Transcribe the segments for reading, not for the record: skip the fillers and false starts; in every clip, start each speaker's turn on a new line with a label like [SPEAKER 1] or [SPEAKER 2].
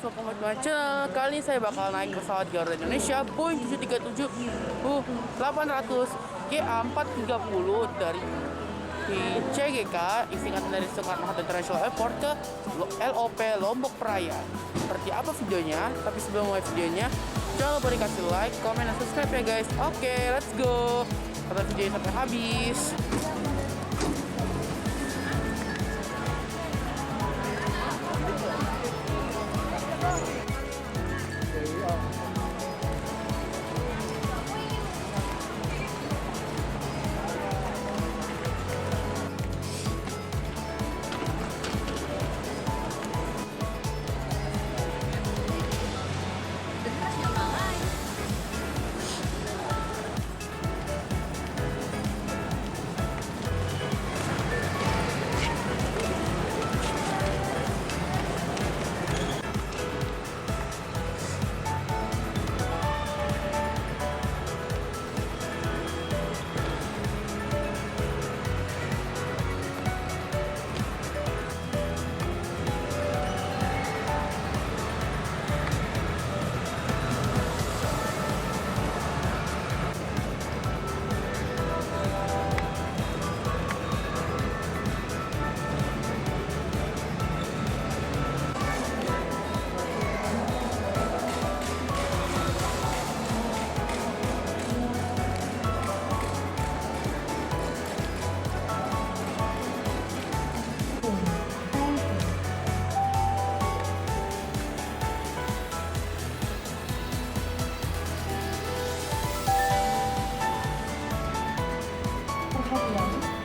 [SPEAKER 1] welcome back to my channel. Kali ini saya bakal naik pesawat Garuda Indonesia Boeing 737 800 GA430 dari CGK, singkatan dari Soekarno-Hatta International Airport ke LOP Lombok Praya. Seperti apa videonya? Tapi sebelum mulai videonya, jangan lupa dikasih like, comment, dan subscribe ya guys. Oke, let's go. Tonton videonya sampai habis.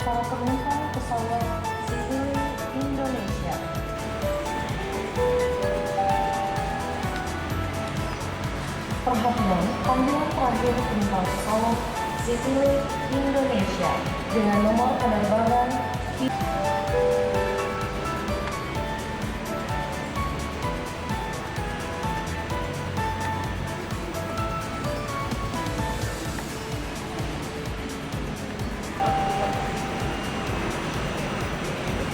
[SPEAKER 2] Para penumpang pesawat Citylink Indonesia. Perhatian, panggilan terakhir penumpang pesawat Citylink Indonesia dengan nomor penerbangan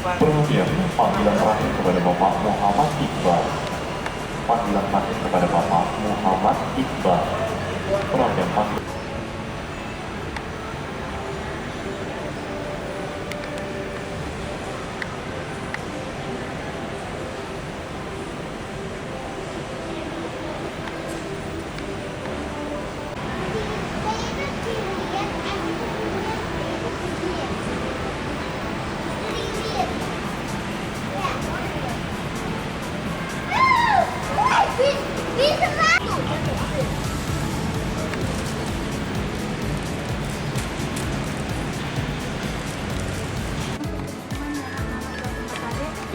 [SPEAKER 3] Perhatian, panggilan terakhir kepada Bapak Muhammad Iqbal. Panggilan terakhir kepada Bapak Muhammad Iqbal. Perhatian, panggilan.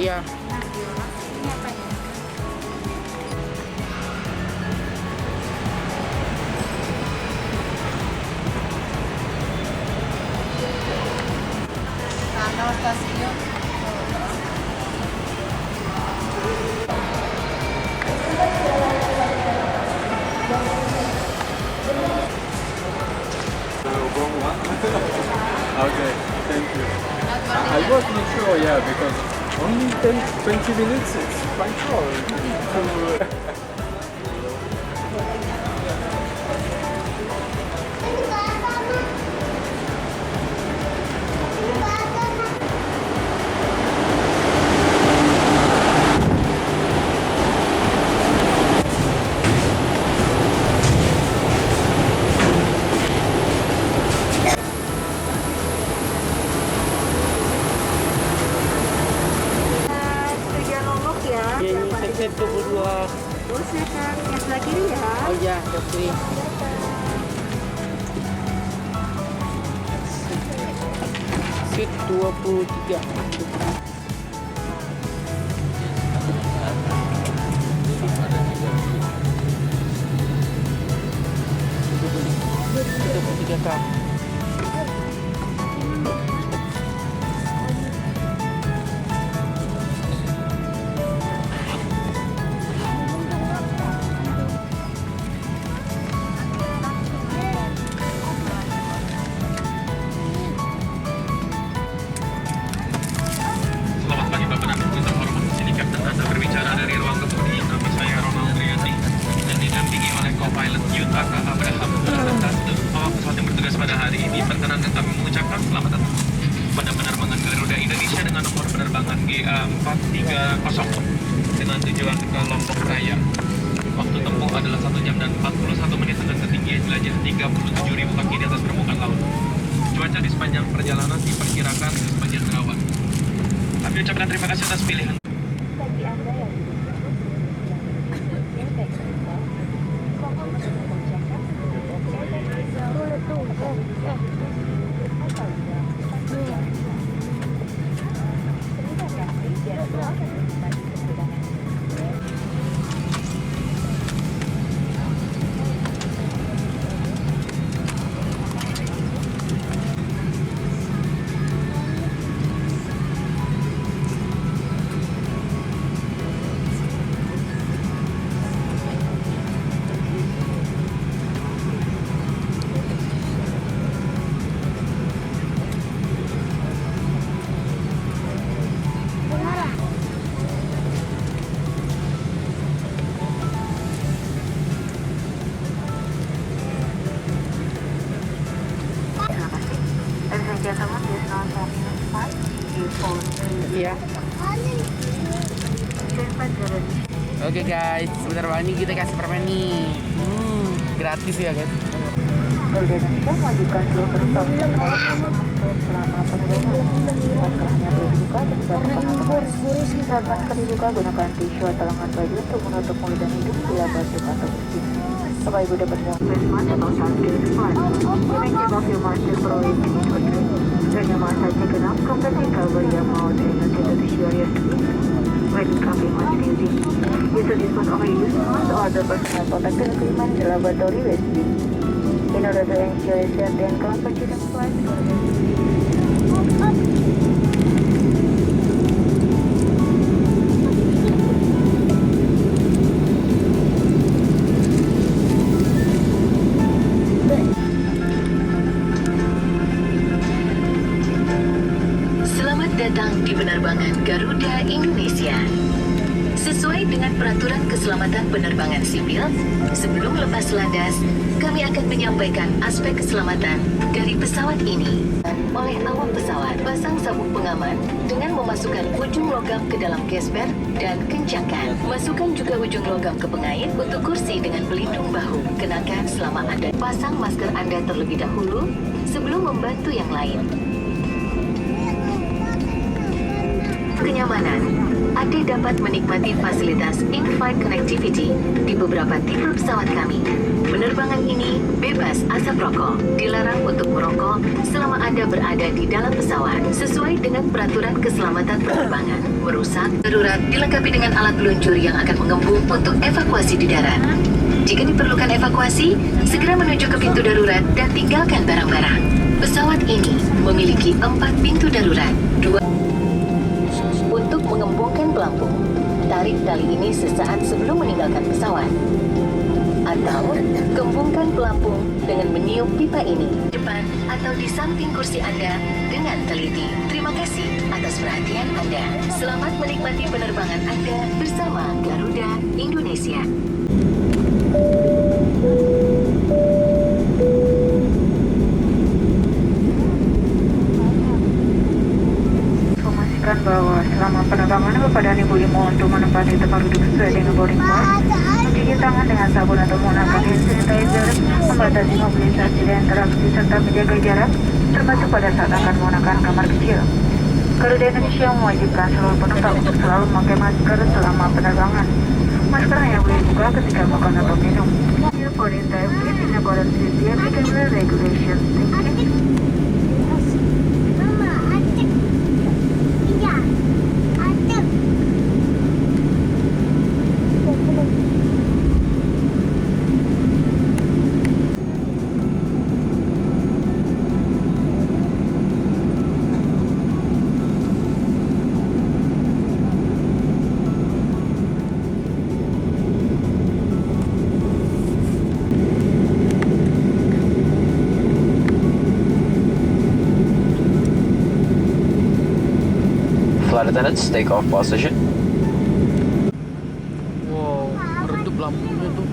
[SPEAKER 1] Iya.
[SPEAKER 2] ini apa ya? Nama stasiun.
[SPEAKER 4] Okay, thank you. I wasn't sure, yeah, because only 10-20 minutes, it's quite short.
[SPEAKER 2] Tujuan Lombok ya.
[SPEAKER 1] Ini seksi 22.
[SPEAKER 2] Terus ya kan, yang sebelah kiri ya.
[SPEAKER 1] Oh iya, oke. Seat 23. Kak.
[SPEAKER 5] dengan tujuan ke Lombok Raya. Waktu tempuh adalah 1 jam dan 41 menit dengan ketinggian jelajah 37.000 kaki di atas permukaan laut. Cuaca di sepanjang perjalanan diperkirakan sepanjang rawan. Kami ucapkan terima kasih atas pilihan.
[SPEAKER 2] Bagi Anda yang
[SPEAKER 1] Iya. Oke guys, sebentar banget nih kita kasih permen nih. Gratis ya guys.
[SPEAKER 2] Garuda Indonesia mewajibkan seluruh penumpang yang selama penerbangan maskernya dibuka saat masker dibuka gunakan tisu atau lengan baju untuk menutup mulut dan hidung bila batuk atau bersin. Bapak Ibu dapat face mask atau sunscreen depan. You may take off your mask before waiting for drink. When your mask are taken off, completely cover your mouth and until the shield your skin. When coughing or sneezing, use a dispose of reused mask or other personal protective equipment in the laboratory waste bin. In order to ensure safety and comfort during flight,
[SPEAKER 6] Selamat datang di penerbangan Garuda Indonesia. Sesuai dengan peraturan keselamatan penerbangan sipil, sebelum lepas landas, kami akan menyampaikan aspek keselamatan dari pesawat ini. Oleh awak pesawat, pasang sabuk pengaman dengan memasukkan ujung logam ke dalam gesper dan kencangkan. Masukkan juga ujung logam ke pengait untuk kursi dengan pelindung bahu. Kenakan selama Anda pasang masker Anda terlebih dahulu sebelum membantu yang lain. Kenyamanan. Anda dapat menikmati fasilitas in-flight connectivity di beberapa tipe pesawat kami. Penerbangan ini bebas asap rokok, dilarang untuk merokok selama Anda berada di dalam pesawat. Sesuai dengan peraturan keselamatan penerbangan, merusak darurat dilengkapi dengan alat peluncur yang akan mengembung untuk evakuasi di darat. Jika diperlukan evakuasi, segera menuju ke pintu darurat dan tinggalkan barang-barang. Pesawat ini memiliki 4 pintu darurat, 2 untuk mengembungkan pelampung. Tarik tali ini sesaat sebelum meninggalkan pesawat. Atau gembungkan pelampung dengan meniup pipa ini depan atau di samping kursi Anda dengan teliti. Terima kasih atas perhatian Anda. Selamat menikmati penerbangan Anda bersama Garuda Indonesia.
[SPEAKER 2] Bahwa selama penerbangan Bapak dan Ibu dimohon untuk menempati tempat duduk sesuai dengan boarding pass, mencuci tangan dengan sabun atau menggunakan hand sanitizer, membatasi mobilisasi dan interaksi serta menjaga jarak, termasuk pada saat akan menggunakan kamar kecil. Garuda Indonesia mewajibkan seluruh penumpang untuk selalu memakai masker selama penerbangan. Masker hanya boleh dibuka ketika makan atau minum. Your boarding time is in accordance with the applicable regulations. Thank you.
[SPEAKER 5] Flight attendants, take off position.
[SPEAKER 1] Wow, meredup lampunya tuh.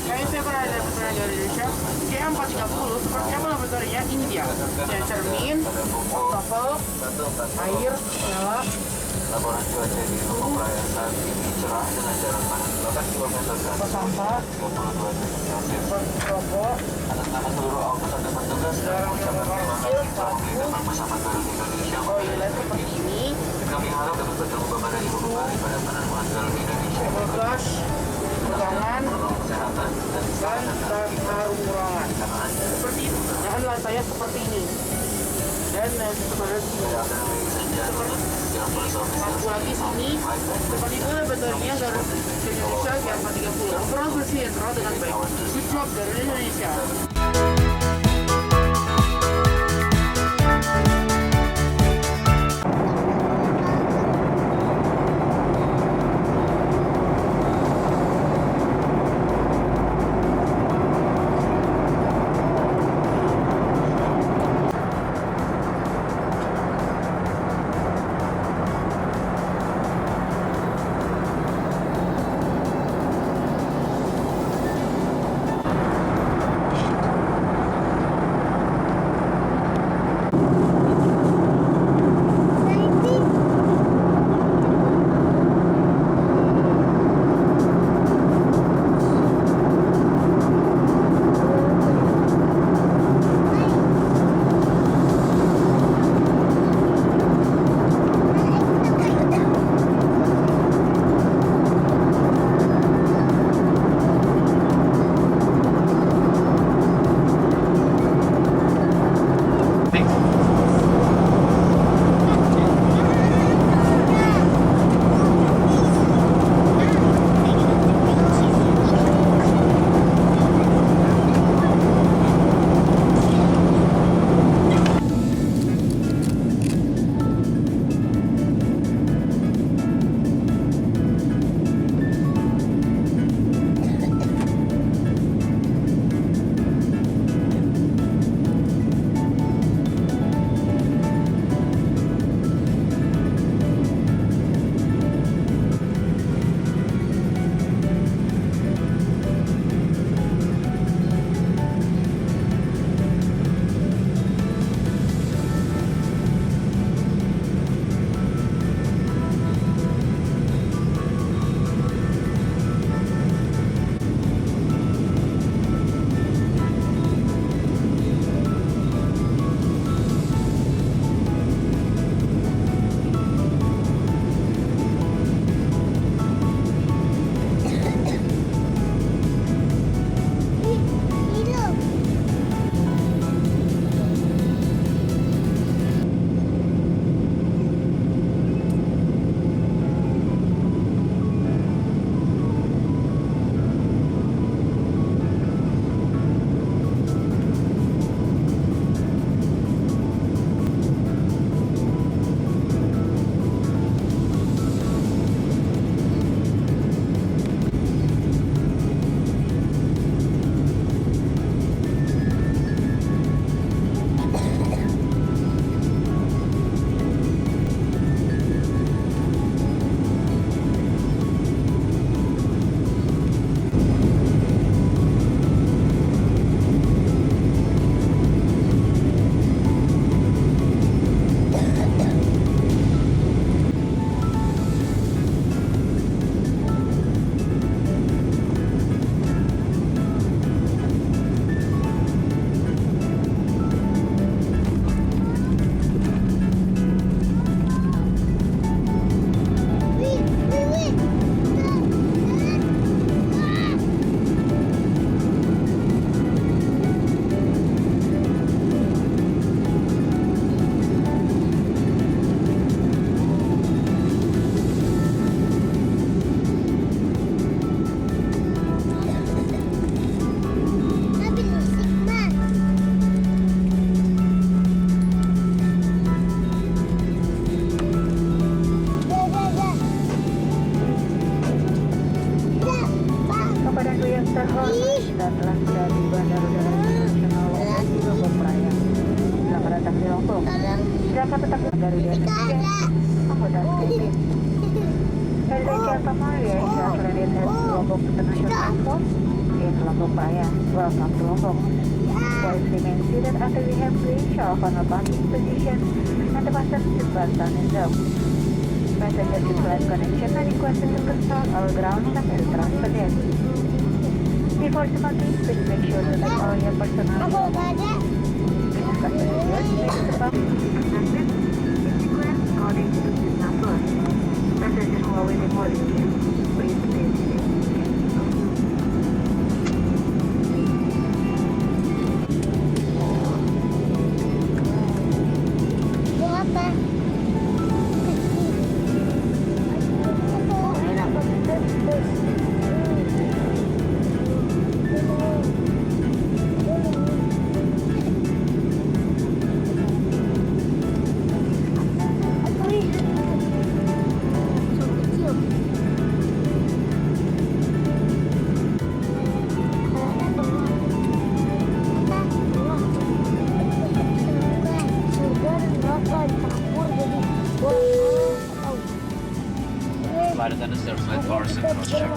[SPEAKER 1] Kayaknya saya pernah ada penerbangan dari Indonesia GA430 seperti apa laboratoriumnya? Ini dia. Ada cermin, wastafel, air, nyala,
[SPEAKER 3] Laporan cuaca di Lombok Raya saat ini cerah dengan jarak pandang 8 km dan
[SPEAKER 1] sampah,
[SPEAKER 3] 32 derajat Celcius.
[SPEAKER 1] rokok,
[SPEAKER 3] Atas nama seluruh oknum dan petugas dan mengucapkan terima kasih telah memberikan bersama Garuda Indonesia.
[SPEAKER 1] toilet seperti ini,
[SPEAKER 3] Kami harap dapat bertemu Bapak dan Ibu kembali pada penerbangan Garuda Indonesia.
[SPEAKER 1] bagasi, pegangan,
[SPEAKER 3] Kesehatan dan
[SPEAKER 1] dan harum ruangan. Seperti itu. Dan lantainya seperti ini. Dan seperti lampu lagi sini. Seperti itu laboratoriumnya Garuda Indonesia GA430. Overall bersih dan terawat dengan baik. Good job Garuda Indonesia.
[SPEAKER 2] kita telah tiba di Bandara Udara Internasional Lombok Raya. Selamat datang di Lombok. Silakan tetap dari Indonesia. Accommodation. Indonesia Somalia International Lombok International Airport in Lombok Raya. Welcome to Lombok. Please remain seated until we have reached our final parking position and the passenger seatbelt is up. Passenger seatbelt connection are requested to install all ground and air transfer desk. Before departing, please make sure to take all your personal belongings. Passengers please depart and this is sequence according to this number. Passengers who are waiting for you, please stay seated.
[SPEAKER 5] Slide attendants, there's light bars and cross check.